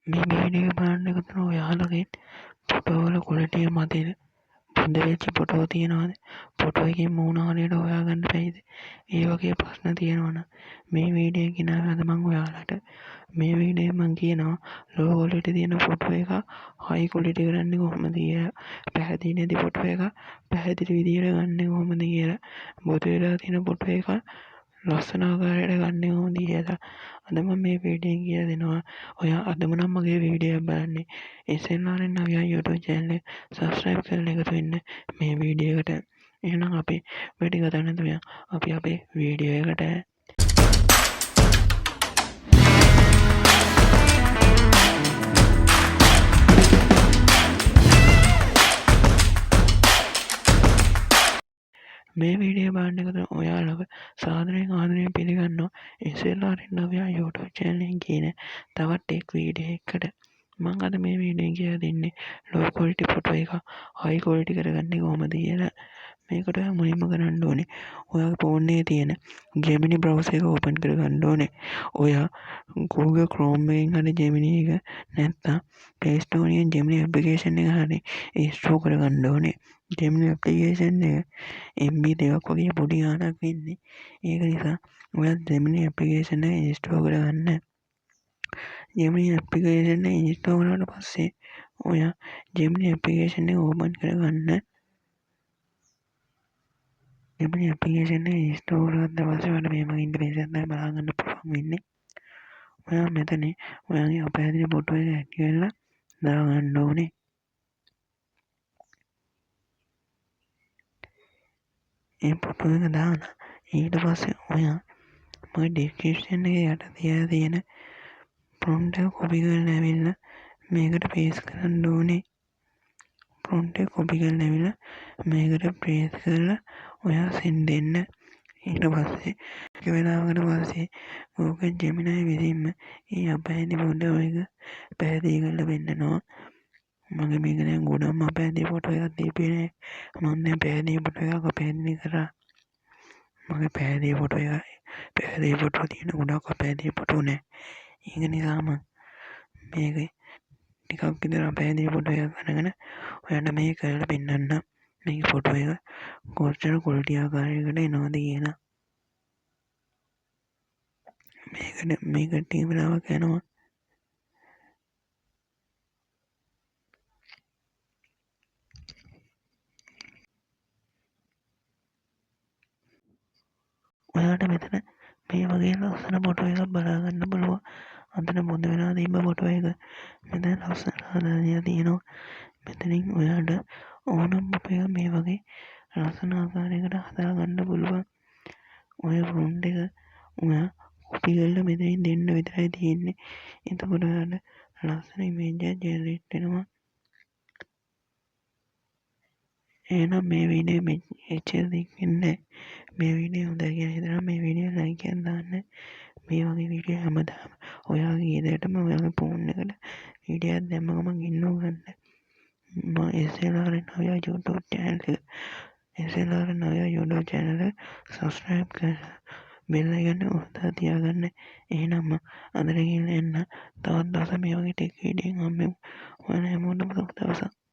මේ වීඩියෝ බලන්න එකතු වෙන ඔයාලගේ ෆොටෝ වල ක්වොලිටි එක මතද? බොඳ වෙච්ච ෆොටෝ තියෙනවද? ෆොටෝ එකේ මූණ හරියට හොයාගන්න බැයිද? ඒ වගේ ප්‍රශ්න තියෙනවනම් මේ වීඩියෝ එක ගෙනාවේ අද මම ඔයාලට. මේ වීඩියෝ මම කියනවා ලෝ ක්වොලිටි තියෙන ෆොටෝ එක හයි ක්වොලිටි කරන්නේ කොහොමද කියලා. පැහැදිලි නැති ෆොටෝ එක පැහැදිලි විදියට ගන්න කොහොමද කියලා. බොද වෙලා තියෙන ෆොටෝ එක ලස්සන ආකාරයට ගන්න කොහොමද කියලා. අද මම මේ වීඩියෝ කියලා දෙනවා. ඔයා අදම නම් මගේ වීඩියෝ එක බලන්නේ. SLRN නවියා YouTube channel එක subscribe කරලා එකතු වෙන්න මේ වීඩියෝ එකට. එහෙනම් අපි වැඩි කතා නැතුව අපි අපේ වීඩියෝ එකට මේ වීඩියෝ බලන්න එකතු ඔයාලව සාදරයෙන් ආදරයෙන් පිළිගන්නවා SLRN නවියා YouTube channel එකේ කියන තවත් එක් වීඩියෝ එකකට. මම අද මේ වීඩියෝ එක කියලා දෙන්නේ ලෝ ක්වොලිටි ෆොටෝ එක හයි ක්වොලිටි කරගන්නේ කොහොමද කියලා. මේකට ඔයා මුලින්ම කරන්න ඕනේ ඔයාගේ ෆෝන් එකේ තියෙන Gemini browser එක ඕපන් කරගන්න ඕනේ. ඔයා Google Chrome එකෙන් හරි Gemini එක නැත්නම් Play Store එකෙන් Gemini application එක හරි install කරගන්න ඕනේ. Gemini application එක MB 2ක් වගේ පොඩි ගාණක් වෙන්නේ. ඒක නිසා ඔයා Gemini application එක install කරගන්න. Gemini application එක install කරාට පස්සේ ඔයා Gemini application එක ඕපන් කරගන්න. Gemini application එක install කරගත්ත පස්සේ ඔයාලට මේ වගේ ඉන්ටර්ෆේස් එකක් තමයි බලා ගන්න පුළුවන් වෙන්නේ. ඔයා මෙතන ඔයාගේ අපෑදිලි ෆොටෝ එක ඇඩ් කරලා දාගන්න ඕනේ. ඒ ෆොටෝ එක දාලා ඊට පස්සේ ඔයා මගේ ඩිස්ක්‍රිප්ෂන් එකේ යට තියලා තියෙන prompt එක copy කරලා ඇවිල්ලා මේකට paste කරන්න ඕනේ. prompt එක copy කරලා ඇවිල්ලා මේකට paste කරලා ඔයා send දෙන්න. ඊට පස්සේ ටික වෙලාවකට පස්සේ Google Gemini විසින්ම ඒ අපෑදිලි ෆොටෝ එක පැහැදිලි කරලා පෙන්නනවා. මගේ මේක දැන් ගොඩක්ම අපෑදිලි ෆොටෝ එකක් දීපේ නෑ. මම දැන් පැහැදිලි ෆොටෝ එකක් පැහැදිලි කරා. මගේ පැහැදිලි ෆොටෝ එකයි පැහැදිලි ෆොටෝ තියෙන ගොඩක් අපෑදිලි ෆොටෝ නෑ. ඒක නිසා මම මේක ටිකක් විතර අපෑදිලි ෆොටෝ එකක් අරගෙන ඔයාලට මේක කරලා පෙන්නන්නම්. මේ ෆොටෝ එක කොච්චර ක්වොලිටි ආකාරයකට එනවද කියලා. මේක ටික වෙලාවක් යනවා. ඔයාලට මෙතන මේ වගේ ලස්සන ෆොටෝ එකක් බලා ගන්න පුළුවන්. අතන බොඳ වෙලා තිබ්බ ෆොටෝ එක මෙතන ලස්සන හදාගෙන තියෙනවා. මෙතනින් ඔයාලට ඕනම ෆොටෝ එකක් මේ වගේ ලස්සන ආකාරයකට හදා ගන්න පුළුවන්. ඔය prompt එක ඔයා copy කරලා මෙතනින් දෙන්න විතරයි තියෙන්නේ. එතකොට ඔයාලට ලස්සන image එකක් generate වෙනවා. එහෙනම් මේ වීඩියෝ මෙච්චර දික් වෙන්නේ නැහැ. මේ වීඩියෝ හොඳයි කියලා හිතනවා මේ වීඩියෝ ලයික් එකක් දාන්න. මේ වගේ වීඩියෝ හැමදාම ඔයාගේ ගෙදරටම ඔයාගේ ෆෝන් එකට වීඩියෝ එකක් දැම්ම ගමන් ගෙන්නව ගන්න. මම SLRN නවියා YouTube channel එක SLRN නවියා YouTube channel එක subscribe කරලා බෙල් එකන ඔහොම තියාගන්න. එහෙනම් අදට ගිහින් එන්න. තවත් දවසක් මේ වගේ ටෙක් වීඩියෝ එකක් හම්බෙමු. ඔයාලා හැමෝටම සුබ දවසක්.